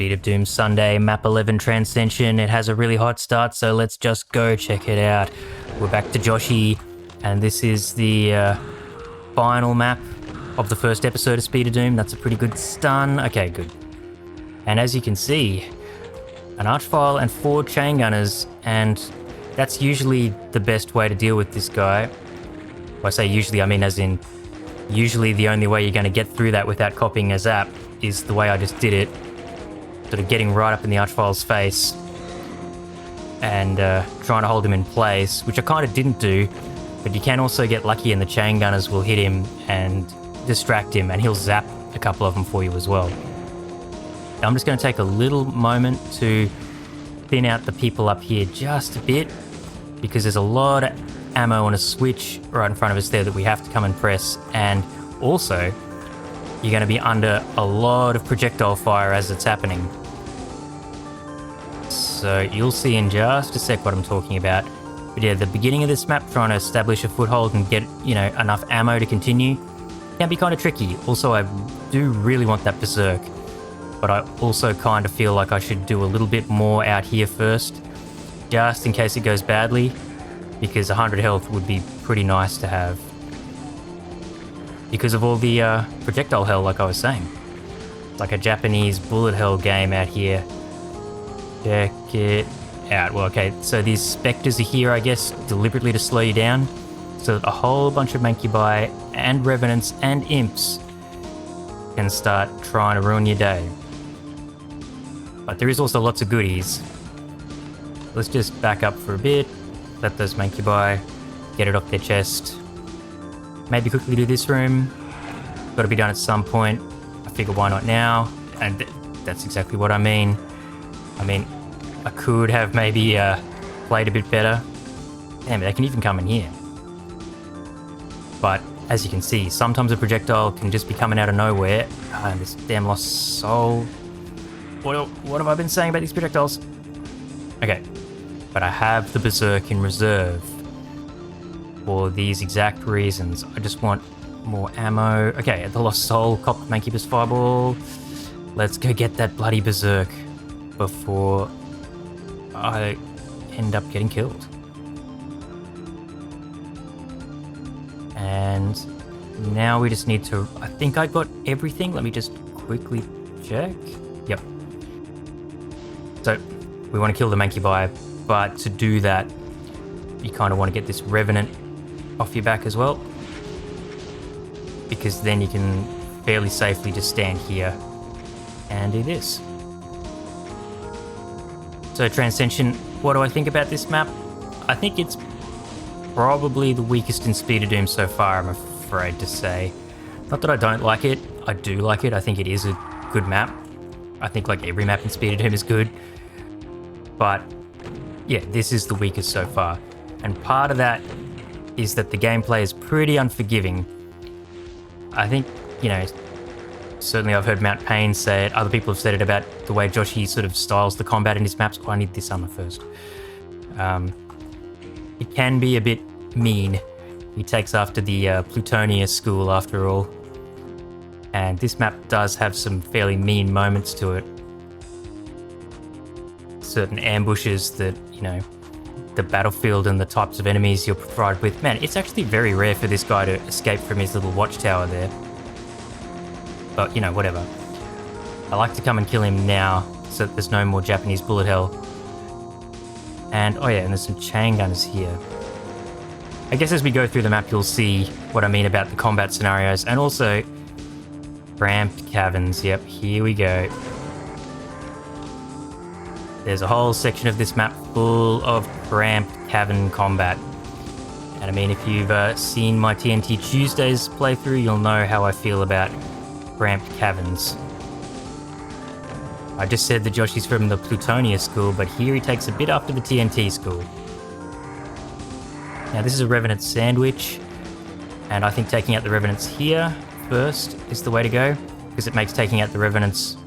Speed of Doom Sunday, map 11 Transcension. It has a really hot start, so let's just go check it out. We're back to Joshy, and this is the final map of the first episode of Speed of Doom. That's a pretty good stun. Okay, good. And as you can see, an Archvile and 4 Chain Gunners, and that's usually the best way to deal with this guy. When I say usually, I mean as in usually the only way you're going to get through that without copying a zap is the way I just did it. Sort of getting right up in the Archvile's face and trying to hold him in place, which I kind of didn't do, but you can also get lucky and the Chain Gunners will hit him and distract him, and he'll zap a couple of them for you as well. Now, I'm just going to take a little moment to thin out the people up here just a bit, because there's a lot of ammo on a switch right in front of us there that we have to come and press, and also you're going to be under a lot of projectile fire as it's happening. So you'll see in just a sec what I'm talking about. But yeah, the beginning of this map, trying to establish a foothold and get, enough ammo to continue, can be kind of tricky. Also, I do really want that Berserk, but I also kind of feel like I should do a little bit more out here first, just in case it goes badly, because 100 health would be pretty nice to have, because of all the projectile hell, like I was saying. It's like a Japanese bullet hell game out here. Check it out. Well, okay, so these specters are here, I guess, deliberately to slow you down, so that a whole bunch of Mancubi and Revenants and Imps can start trying to ruin your day. But there is also lots of goodies. Let's just back up for a bit, let those Mancubi get it off their chest. Maybe quickly do this room. Got to be done at some point. I figure why not now? And that's exactly what I mean. I could have maybe played a bit better. Damn, they can even come in here. But as you can see, sometimes a projectile can just be coming out of nowhere. And this damn lost soul. What have I been saying about these projectiles? Okay, but I have the Berserk in reserve for these exact reasons. I just want more ammo. Okay, the lost soul, cop Mancubus Fireball. Let's go get that bloody Berserk before I end up getting killed. And now we just need to, I think I got everything. Let me just quickly check. Yep. So we want to kill the Mancubi, but to do that, you kind of want to get this Revenant off your back as well, because then you can fairly safely just stand here and do this. So Transcension, what do I think about this map? I think it's probably the weakest in Speed of Doom so far, I'm afraid to say. Not that I don't like it, I do like it. I think it is a good map. I think like every map in Speed of Doom is good. But yeah, this is the weakest so far. And part of that is that the gameplay is pretty unforgiving. I think, certainly I've heard Mount Pain say it, other people have said it about the way Joshy sort of styles the combat in his maps. Oh, I need this armor first. It can be a bit mean. He takes after the Plutonia school after all. And this map does have some fairly mean moments to it. Certain ambushes that, the battlefield and the types of enemies you're provided with. Man, it's actually very rare for this guy to escape from his little watchtower there. But, whatever. I like to come and kill him now so that there's no more Japanese bullet hell. And, oh yeah, and there's some Chain Gunners here. I guess as we go through the map, you'll see what I mean about the combat scenarios, and also cramped caverns. Yep, here we go. There's a whole section of this map full of cramped cavern combat. And if you've seen my TNT Tuesdays playthrough, you'll know how I feel about cramped caverns. I just said that Joshy's from the Plutonia school, but here he takes a bit after the TNT school. Now this is a Revenant sandwich, and I think taking out the Revenants here first is the way to go, because it makes taking out the Revenants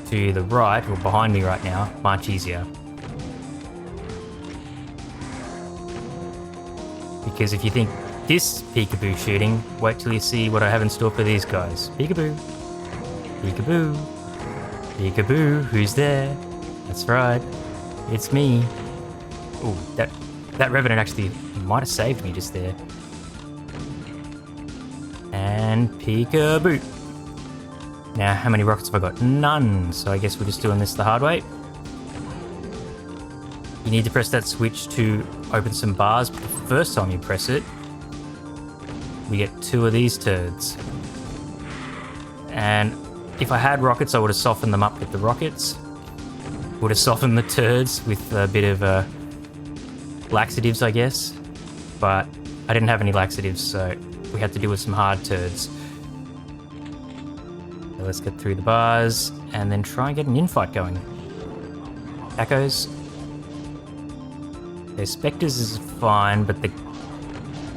to the right, or behind me right now, much easier. Because if you think this peekaboo shooting, wait till you see what I have in store for these guys. Peekaboo. Peekaboo. Peekaboo, who's there? That's right, it's me. Ooh, that Revenant actually might have saved me just there. And peekaboo. Now, how many rockets have I got? None, so I guess we're just doing this the hard way. You need to press that switch to open some bars, but the first time you press it, we get 2 of these turds. And if I had rockets, I would have softened them up with the rockets. Would have softened the turds with a bit of laxatives, I guess. But I didn't have any laxatives, so we had to deal with some hard turds. So let's get through the bars and then try and get an infight going. Tacos. Okay, Spectres is fine, but the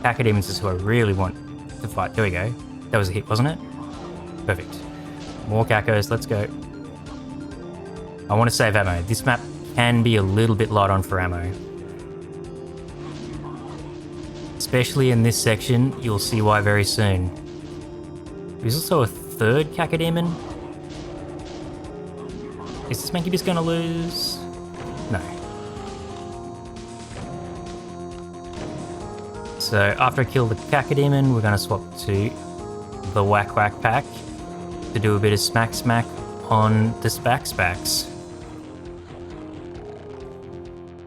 Cacodemons is who I really want to fight. There we go. That was a hit, wasn't it? Perfect. More Cacos, let's go. I want to save ammo. This map can be a little bit light on for ammo. Especially in this section, you'll see why very soon. There's also a third Cacodemon. Is this Mancubus going to lose? No. So after I kill the Cacodemon, we're going to swap to the Whack Whack pack to do a bit of smack smack on the Spacks.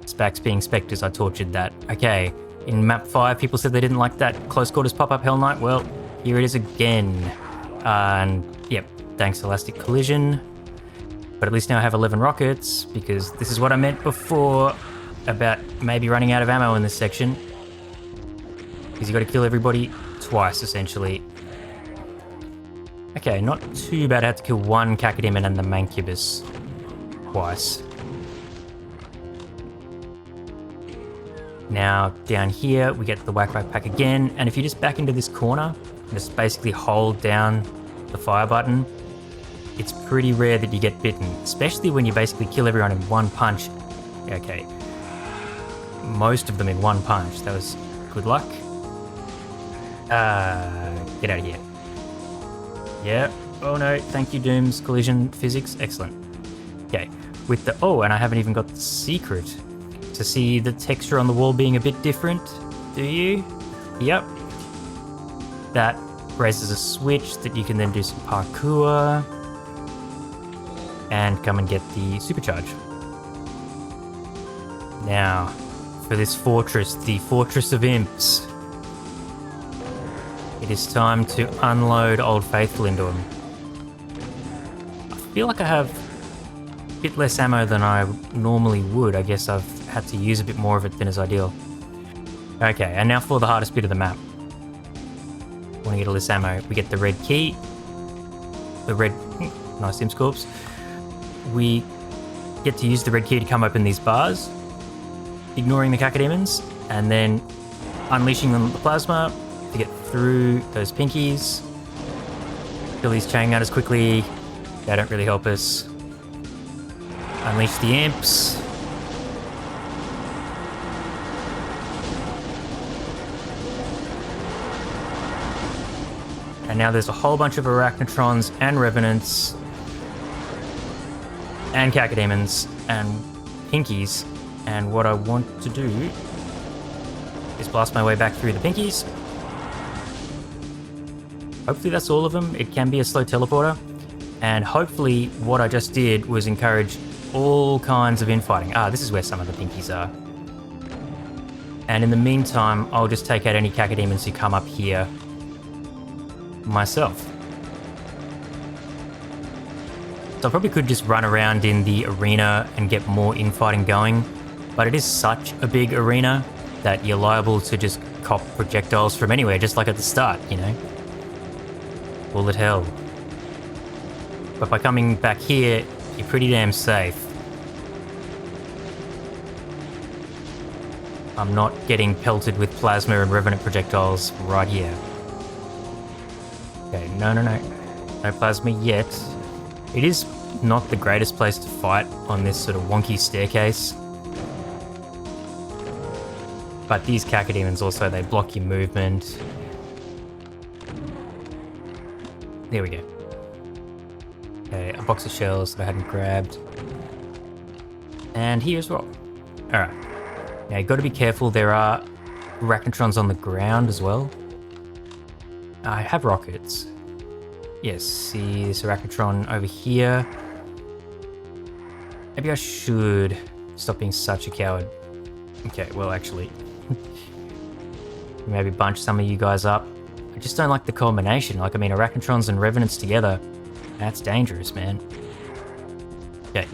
Spacks being Spectres, I tortured that. Okay, in map 5, people said they didn't like that close quarters pop-up Hell Knight. Well, here it is again. And yep, thanks Elastic Collision. But at least now I have 11 rockets, because this is what I meant before about maybe running out of ammo in this section. Because you got to kill everybody twice, essentially. Okay, not too bad. I had to kill one Cacodemon and the Mancubus twice. Now, down here, we get the Whack Whack pack again. And if you just back into this corner, just basically hold down the fire button, it's pretty rare that you get bitten, especially when you basically kill everyone in one punch. Okay. Most of them in one punch. That was good luck. Get out of here. Yeah. Oh no, thank you, Doom's collision physics. Excellent. Okay. With the... Oh, and I haven't even got the secret to see the texture on the wall being a bit different. Do you? Yep. That raises a switch that you can then do some parkour and come and get the supercharge. Now, for this fortress, the Fortress of Imps. It is time to unload Old Faithful into him. I feel like I have a bit less ammo than I normally would. I guess I've had to use a bit more of it than is ideal. Okay, and now for the hardest bit of the map. Want to get all this ammo. We get the red key. The red... Nice Imps Corpse. We get to use the red key to come open these bars, ignoring the Cacodemons, and then unleashing them with the plasma to get through those pinkies. Kill these chain gunners quickly. They don't really help us. Unleash the imps. And now there's a whole bunch of Arachnotrons and Revenants and Cacodemons and Pinkies. And what I want to do is blast my way back through the Pinkies. Hopefully that's all of them. It can be a slow teleporter. And hopefully what I just did was encourage all kinds of infighting. Ah, this is where some of the Pinkies are. And in the meantime, I'll just take out any Cacodemons who come up here myself. So I probably could just run around in the arena and get more infighting going, but it is such a big arena that you're liable to just cop projectiles from anywhere, just like at the start, you know? Bullet hell. But by coming back here, you're pretty damn safe. I'm not getting pelted with plasma and revenant projectiles right here. Okay, no. No plasma yet. It is not the greatest place to fight on this sort of wonky staircase. But these Cacodemons also, they block your movement. There we go. Okay, a box of shells that I hadn't grabbed. And here as well. Alright. Now, you've got to be careful. There are Arachnotrons on the ground as well. I have rockets. Yes, see this Arachnotron over here. Maybe I should stop being such a coward. Okay, well, actually, maybe bunch some of you guys up. I just don't like the combination. Like, I mean, Arachnotrons and Revenants together, that's dangerous, man. Okay.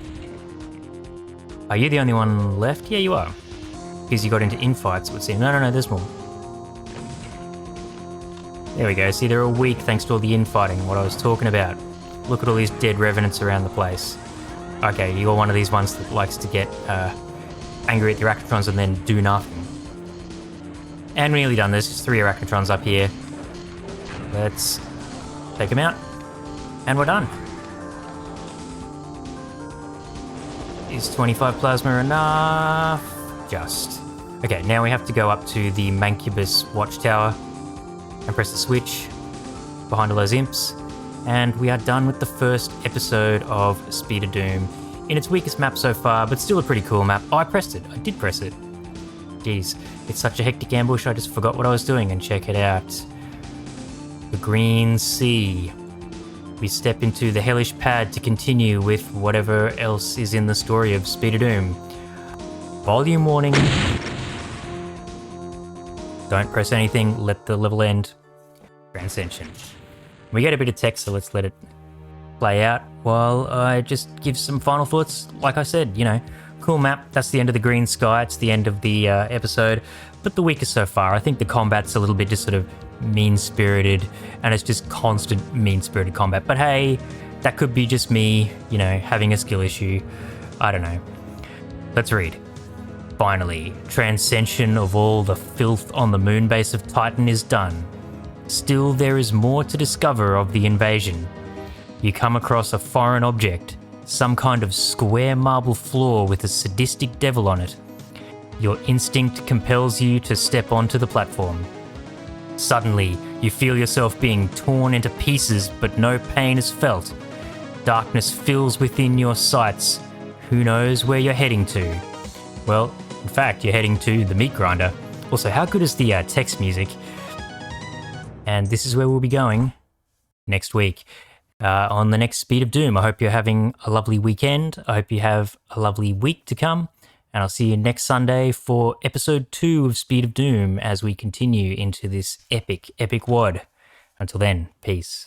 Are you the only one left? Yeah, you are. Because you got into infights, it would seem. No, there's more. There we go. See, they're all weak thanks to all the infighting, what I was talking about. Look at all these dead Revenants around the place. Okay, you're one of these ones that likes to get angry at the Arachnotrons and then do nothing. And nearly done this. There's 3 Arachnotrons up here. Let's take them out. And we're done. Is 25 plasma enough? Just. Okay, now we have to go up to the Mancubus watchtower and press the switch behind all those imps. And we are done with the first episode of Speed of Doom in its weakest map so far, but still a pretty cool map. Oh, I pressed it. I did press it. Jeez, it's such a hectic ambush, I just forgot what I was doing, and check it out. The Green Sea. We step into the hellish pad to continue with whatever else is in the story of Speed of Doom. Volume warning. Don't press anything, let the level end. Transcension. We get a bit of text, so let's let it play out while I just give some final thoughts. Like I said, you know, cool map. That's the end of the green sky. It's the end of the episode, but the weakest so far. I think the combat's a little bit just sort of mean-spirited, and it's just constant mean-spirited combat. But hey, that could be just me, you know, having a skill issue. I don't know. Let's read. Finally, transcension of all the filth on the moonbase of Titan is done. Still, there is more to discover of the invasion. You come across a foreign object, some kind of square marble floor with a sadistic devil on it. Your instinct compels you to step onto the platform. Suddenly, you feel yourself being torn into pieces, but no pain is felt. Darkness fills within your sights. Who knows where you're heading to? Well, in fact, you're heading to the meat grinder. Also, how good is the text music? And this is where we'll be going next week on the next Speed of Doom. I hope you're having a lovely weekend. I hope you have a lovely week to come. And I'll see you next Sunday for episode 2 of Speed of Doom as we continue into this epic, epic WOD. Until then, peace.